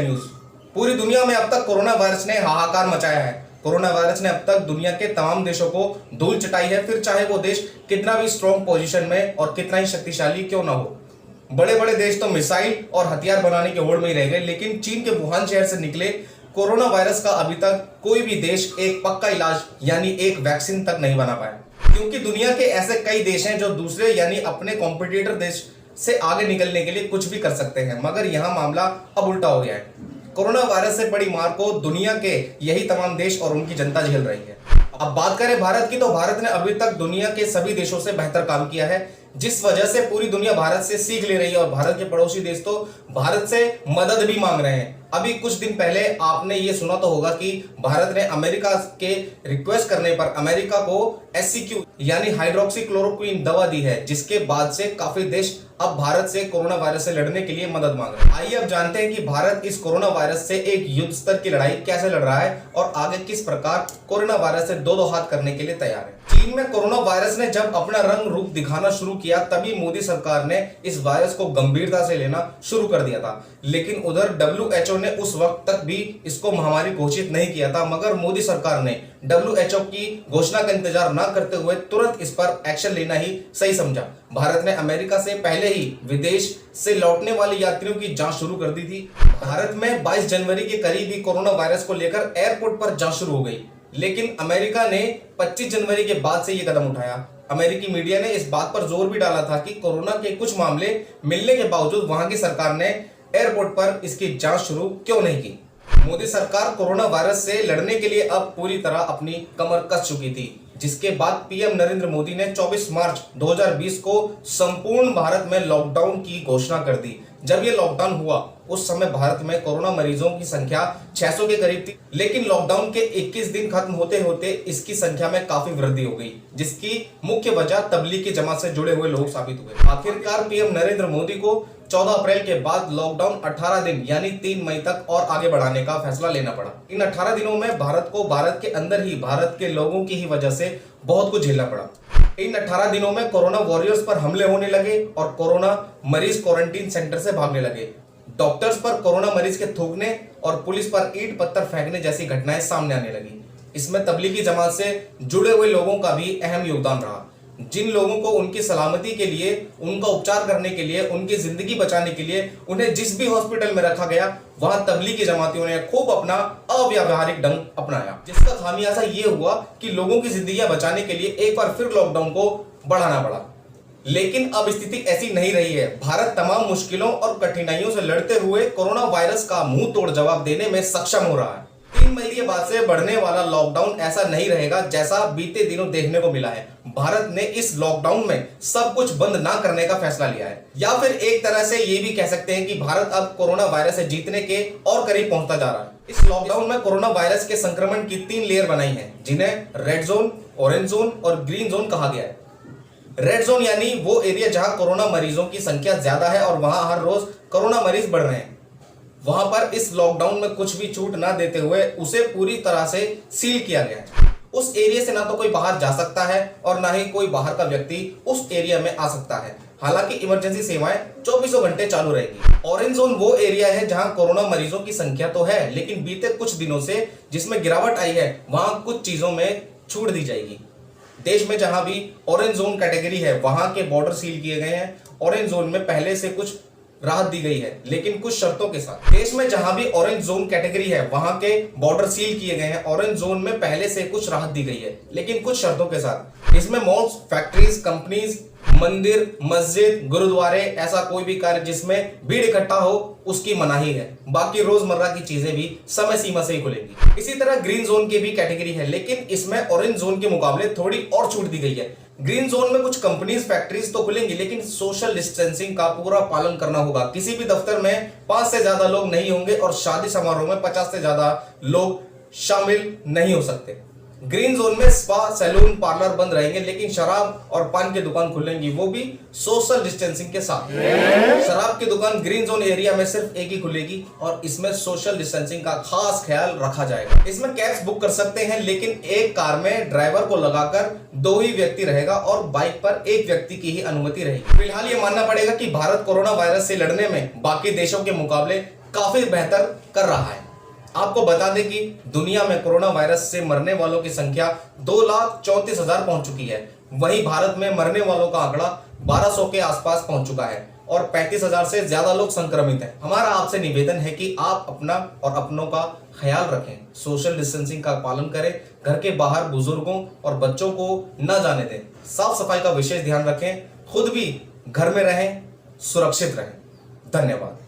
News. पूरी दुनिया में अब तक कोरोना वायरस ने हाहाकार मचाया है। कोरोना वायरस ने अब तक दुनिया के तमाम देशों को धूल चटाई है, फिर चाहे वो देश कितना भी स्ट्रॉन्ग पोजीशन में और कितना ही शक्तिशाली क्यों ना हो। बड़े बड़े देश तो मिसाइल और हथियार बनाने के होड़ में ही रह गए, लेकिन चीन के वुहान शहर से निकले कोरोना वायरस का अभी तक कोई भी देश एक पक्का इलाज यानी एक वैक्सीन तक नहीं बना पाया, क्योंकि दुनिया के ऐसे कई देश हैं जो दूसरे यानी अपने कॉम्पिटिटर देश से आगे निकलने के लिए कुछ भी कर सकते हैं, मगर यहाँ मामला अब उल्टा हो गया है। कोरोना वायरस से बड़ी मार को दुनिया के यही तमाम देश और उनकी जनता झेल रही है। अब बात करें भारत की, तो भारत ने अभी तक दुनिया के सभी देशों से बेहतर काम किया है, जिस वजह से पूरी दुनिया भारत से सीख ले रही है और भारत के पड़ोसी देश तो भारत से मदद भी मांग रहे हैं। अभी कुछ दिन पहले आपने ये सुना तो होगा कि भारत ने अमेरिका के रिक्वेस्ट करने पर अमेरिका को SCQ यानी हाइड्रोक्सीक्लोरोक्विन दवा दी है, जिसके बाद से काफी देश अब भारत से कोरोना वायरस से लड़ने के लिए मदद मांग रहे हैं। आइए अब जानते हैं कि भारत इस कोरोना वायरस से एक युद्ध स्तर की लड़ाई कैसे लड़ रहा है और आगे किस प्रकार कोरोना वायरस से दो हाथ करने के लिए तैयार है। चीन में कोरोना वायरस ने जब अपना रंग रूप दिखाना शुरू किया, तभी मोदी सरकार ने इस वायरस को गंभीरता से लेना शुरू कर दिया था, लेकिन उधर WHO ने उस वक्त तक भी इसको महामारी घोषित नहीं किया था, मगर मोदी सरकार ने WHO की घोषणा का इंतजार न करते हुए तुरंत इस पर एक्शन लेना ही सही समझा। भारत ने अमेरिका से पहले ही विदेश से लौटने वाले यात्रियों की जांच शुरू कर दी थी। भारत में 22 जनवरी के करीब ही कोरोना वायरस को लेकर एयरपोर्ट पर जांच शुरू हो गई, लेकिन अमेरिका ने 25 जनवरी के बाद से ये कदम उठाया। अमेरिकी मीडिया ने इस बात पर जोर भी डाला था कि कोरोना के कुछ मामले मिलने के बावजूद वहां की सरकार ने एयरपोर्ट पर इसकी जांच शुरू क्यों नहीं की। मोदी सरकार कोरोना वायरस से लड़ने के लिए अब पूरी तरह अपनी कमर कस चुकी थी, जिसके बाद PM नरेंद्र मोदी ने 24 मार्च 2020 को संपूर्ण भारत में लॉकडाउन की घोषणा कर दी। जब ये लॉकडाउन हुआ उस समय भारत में कोरोना मरीजों की संख्या 600 के करीब थी, लेकिन लॉकडाउन के 21 दिन खत्म होते होते इसकी संख्या में काफी वृद्धि हो गई, जिसकी मुख्य वजह तबलीगी जमात से जुड़े हुए लोग साबित हुए। आखिरकार PM नरेंद्र मोदी को 14 अप्रैल के बाद लॉकडाउन 18 दिन यानी 3 मई तक और आगे बढ़ाने का फैसला लेना पड़ा। इन 18 दिनों में भारत को भारत के अंदर ही भारत के लोगों की ही वजह से बहुत कुछ झेलना पड़ा। इन 18 दिनों में कोरोना वॉरियर्स पर हमले होने लगे और कोरोना मरीज क्वारंटीन सेंटर से भागने लगे। डॉक्टर्स पर कोरोना मरीज के थूकने और पुलिस पर ईंट पत्थर फेंकने जैसी घटनाएं सामने आने लगी। इसमें तबलीगी जमात से जुड़े हुए लोगों का भी अहम योगदान रहा। जिन लोगों को उनकी सलामती के लिए, उनका उपचार करने के लिए, उनकी जिंदगी बचाने के लिए उन्हें जिस भी हॉस्पिटल में रखा गया, वहां तबलीगी जमातियों ने खूब अपना अव्यावहारिक ढंग अपनाया, जिसका खामियाजा ये हुआ कि लोगों की जिंदगियां बचाने के लिए एक बार फिर लॉकडाउन को बढ़ाना पड़ा। लेकिन अब स्थिति ऐसी नहीं रही है। भारत तमाम मुश्किलों और कठिनाइयों से लड़ते हुए कोरोना वायरस का मुंह तोड़ जवाब देने में सक्षम हो रहा है। 3 मई के बाद से बढ़ने वाला लॉकडाउन ऐसा नहीं रहेगा जैसा बीते दिनों देखने को मिला है। भारत ने इस लॉकडाउन में सब कुछ बंद ना करने का फैसला लिया है, या फिर एक तरह से ये भी कह सकते हैं कि भारत अब कोरोना वायरस से जीतने के और करीब पहुंचता जा रहा है। इस लॉकडाउन में कोरोना वायरस के संक्रमण की 3 लेयर बनाई है, जिन्हें रेड जोन, ऑरेंज जोन और ग्रीन जोन कहा गया है। रेड जोन यानी वो एरिया जहां कोरोना मरीजों की संख्या ज्यादा है और वहां हर रोज कोरोना मरीज बढ़ रहे हैं। वहां पर इस लॉकडाउन में कुछ भी छूट ना देते हुए उसे पूरी तरह से सील किया गया है। उस एरिया से ना तो कोई बाहर जा सकता है और ना ही कोई बाहर का व्यक्ति उस एरिया में आ सकता है। हालांकि इमरजेंसी सेवाएं 24 घंटे चालू रहेगी। ऑरेंज जोन वो एरिया है जहां कोरोना मरीजों की संख्या तो है, लेकिन बीते कुछ दिनों से जिसमें गिरावट आई है, वहां कुछ चीजों में छूट दी जाएगी। देश में जहां भी ऑरेंज जोन कैटेगरी है वहां के बॉर्डर सील किए गए हैं। ऑरेंज जोन में पहले से कुछ राहत दी गई है, लेकिन कुछ शर्तों के साथ। देश में जहां भी ऑरेंज जोन कैटेगरी है वहां के बॉर्डर सील किए गए हैं। ऑरेंज जोन में पहले से कुछ राहत दी गई है, लेकिन कुछ शर्तों के साथ। इसमें मॉल्स, फैक्ट्रीज, कंपनीज, मंदिर, मस्जिद, गुरुद्वारे, ऐसा कोई भी कार्य जिसमें भीड़ इकट्ठा हो उसकी मनाही है। बाकी रोजमर्रा की चीजें भी समय सीमा से ही खुलेंगी। इसी तरह ग्रीन जोन की भी कैटेगरी है, लेकिन इसमें ऑरेंज जोन के मुकाबले थोड़ी और छूट दी गई है। ग्रीन जोन में कुछ कंपनीज, फैक्ट्रीज तो खुलेंगी, लेकिन सोशल डिस्टेंसिंग का पूरा पालन करना होगा। किसी भी दफ्तर में 5 से ज्यादा लोग नहीं होंगे और शादी समारोह में 50 से ज्यादा लोग शामिल नहीं हो सकते। ग्रीन जोन में स्पा, सैलून, पार्लर बंद रहेंगे, लेकिन शराब और पान की दुकान खुलेंगी, वो भी सोशल डिस्टेंसिंग के साथ। शराब की दुकान ग्रीन जोन एरिया में सिर्फ एक ही खुलेगी और इसमें सोशल डिस्टेंसिंग का खास ख्याल रखा जाएगा। इसमें कैब्स बुक कर सकते हैं, लेकिन एक कार में ड्राइवर को लगाकर 2 ही व्यक्ति रहेगा और बाइक पर 1 व्यक्ति की ही अनुमति रहेगी। फिलहाल ये मानना पड़ेगा कि भारत कोरोना वायरस से लड़ने में बाकी देशों के मुकाबले काफी बेहतर कर रहा है। आपको बता दें कि दुनिया में कोरोना वायरस से मरने वालों की संख्या 2,34,000 पहुंच चुकी है। वहीं भारत में मरने वालों का आंकड़ा 1200 के आसपास पहुंच चुका है और 35,000 से ज्यादा लोग संक्रमित हैं। हमारा आपसे निवेदन है कि आप अपना और अपनों का ख्याल रखें, सोशल डिस्टेंसिंग का पालन करें, घर के बाहर बुजुर्गों और बच्चों को न जाने दें, साफ सफाई का विशेष ध्यान रखें, खुद भी घर में रहें, सुरक्षित रहें। धन्यवाद।